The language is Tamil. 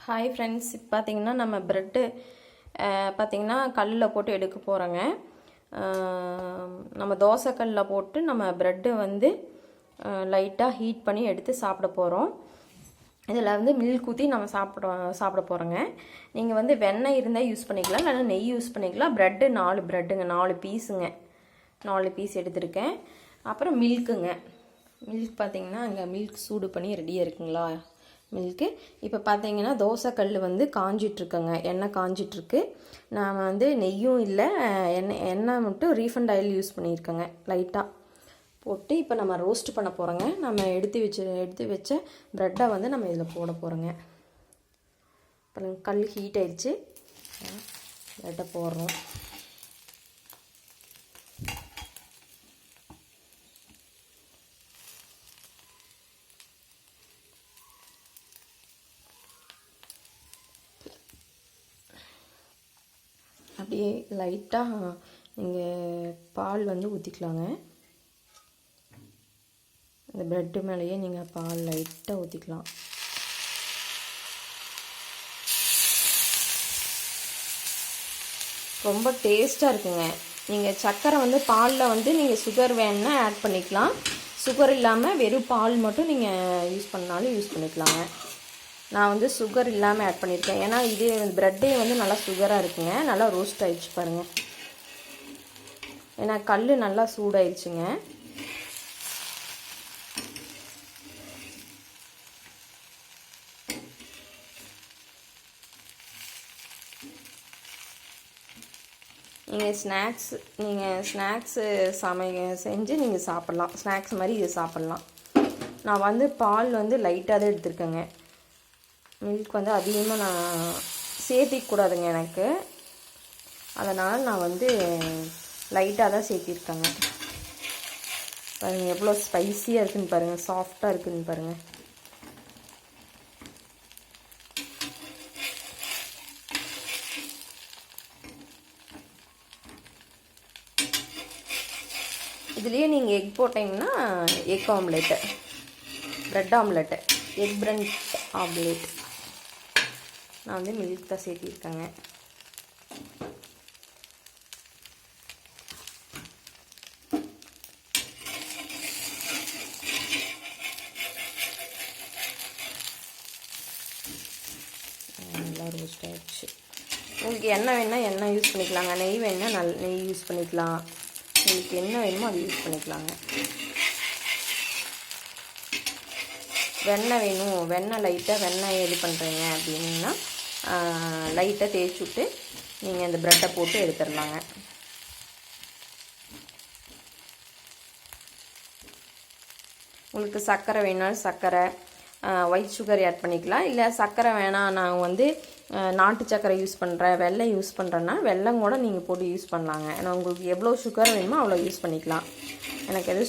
ஹாய் ஃப்ரெண்ட்ஸ், இப்போ பார்த்தீங்கன்னா நம்ம ப்ரெட்டு பார்த்திங்கன்னா கல்லில் போட்டு எடுக்க போகிறோங்க. நம்ம தோசைக்கல்லில் போட்டு நம்ம ப்ரெட்டு வந்து லைட்டாக ஹீட் பண்ணி எடுத்து சாப்பிட போகிறோம். இதில் வந்து மில்க் ஊற்றி நம்ம சாப்பிட போகிறோங்க. நீங்கள் வந்து வெண்ணெய் இருந்தால் யூஸ் பண்ணிக்கலாம், இல்லைன்னா நெய் யூஸ் பண்ணிக்கலாம். ப்ரெட்டு 4 ப்ரெட்டுங்க, 4 பீஸுங்க, 4 பீஸ் எடுத்துருக்கேன். அப்புறம் மில்க்குங்க. மில்க் பார்த்திங்கன்னா அங்கே மில்க் சூடு பண்ணி ரெடியாக இருக்குங்களா மில்க்கு. இப்போ பார்த்தீங்கன்னா தோசைக்கல் வந்து காஞ்சிட்ருக்கேங்க, எண்ணெய் காஞ்சிட்ருக்கு. நான் வந்து நெய்யும் இல்லை, எண்ணெய் மட்டும் ரீஃபண்ட் ஆயில் யூஸ் பண்ணியிருக்கேங்க. லைட்டாக போட்டு இப்போ நம்ம ரோஸ்ட் பண்ண போகிறோங்க. நம்ம எடுத்து வச்ச ப்ரெட்டை வந்து நம்ம இதில் போட போகிறோங்க. இப்போ கல் ஹீட் ஆயிடுச்சு, ப்ரெட்டை போடுறோம். அப்படியே லைட்டாக நீங்கள் பால் வந்து ஊற்றிக்கலாங்க. இந்த ப்ரெட்டு மேலேயே நீங்கள் பால் லைட்டாக ஊற்றிக்கலாம். ரொம்ப டேஸ்ட்டாக இருக்குங்க. நீங்கள் சர்க்கரை வந்து பாலில் வந்து நீங்கள் சுகர் வேணுன்னா ஆட் பண்ணிக்கலாம். சுகர் இல்லாமல் வெறும் பால் மட்டும் நீங்கள் யூஸ் பண்ணாலும் யூஸ் பண்ணிக்கலாங்க. நான் வந்து சுகர் இல்லாமல் ஆட் பண்ணியிருக்கேன், ஏன்னா இதே ப்ரெட்டே வந்து நல்லா சுகராக இருக்குங்க. நல்லா ரோஸ்ட் ஆகிடுச்சு பாருங்கள், ஏன்னா கல் நல்லா சூடாயிடுச்சுங்க. நீங்கள் ஸ்நாக்ஸு செஞ்சு நீங்கள் சாப்பிட்லாம். ஸ்நாக்ஸ் மாதிரி இது சாப்பிட்லாம். நான் வந்து பால் வந்து லைட்டாக தான் எடுத்துருக்கேங்க. மில்க் வந்து அதிகமாக நான் சேர்த்திக்கூடாதுங்க எனக்கு, அதனால் நான் வந்து லைட்டாக தான் சேர்த்திருக்கேங்க. பாருங்கள் எவ்வளோ ஸ்பைஸியாக இருக்குதுன்னு பாருங்கள், சாஃப்டாக இருக்குதுன்னு பாருங்கள். இதுலேயே நீங்கள் எக் போட்டிங்கன்னா egg omelette, bread omelette, egg bread omelette. நான் வந்து மில்க் தான் சேர்த்திருக்கேங்க. நல்லா ரோஸ்ட் ஆகிடுச்சு. உங்களுக்கு எண்ணெய் வேணால் எண்ணெய் யூஸ் பண்ணிக்கலாங்க, நெய் வேணால் நெய் யூஸ் பண்ணிக்கலாம். உங்களுக்கு என்ன வேணுமோ அது யூஸ் பண்ணிக்கலாங்க. வெண்ணெய் வேணும், வெண்ணெய் இது பண்ணுறீங்க அப்படின்னா லைட்டாக தேய்ச்சி விட்டு நீங்கள் இந்த ப்ரெட்டை போட்டு எடுத்துடலாங்க. உங்களுக்கு சர்க்கரை வேணாலும் சர்க்கரை, ஒயிட் சுகர் ஆட் பண்ணிக்கலாம். இல்லை சர்க்கரை வேணாம், நான் வந்து நாட்டு சர்க்கரை யூஸ் பண்ணுறேன், வெல்லம் யூஸ் பண்ணுறேன்னா வெல்லம் கூட நீங்கள் போட்டு யூஸ் பண்ணலாங்க. ஏன்னா உங்களுக்கு எவ்வளோ சுகர் வேணுமோ அவ்வளோ யூஸ் பண்ணிக்கலாம். எனக்கு எது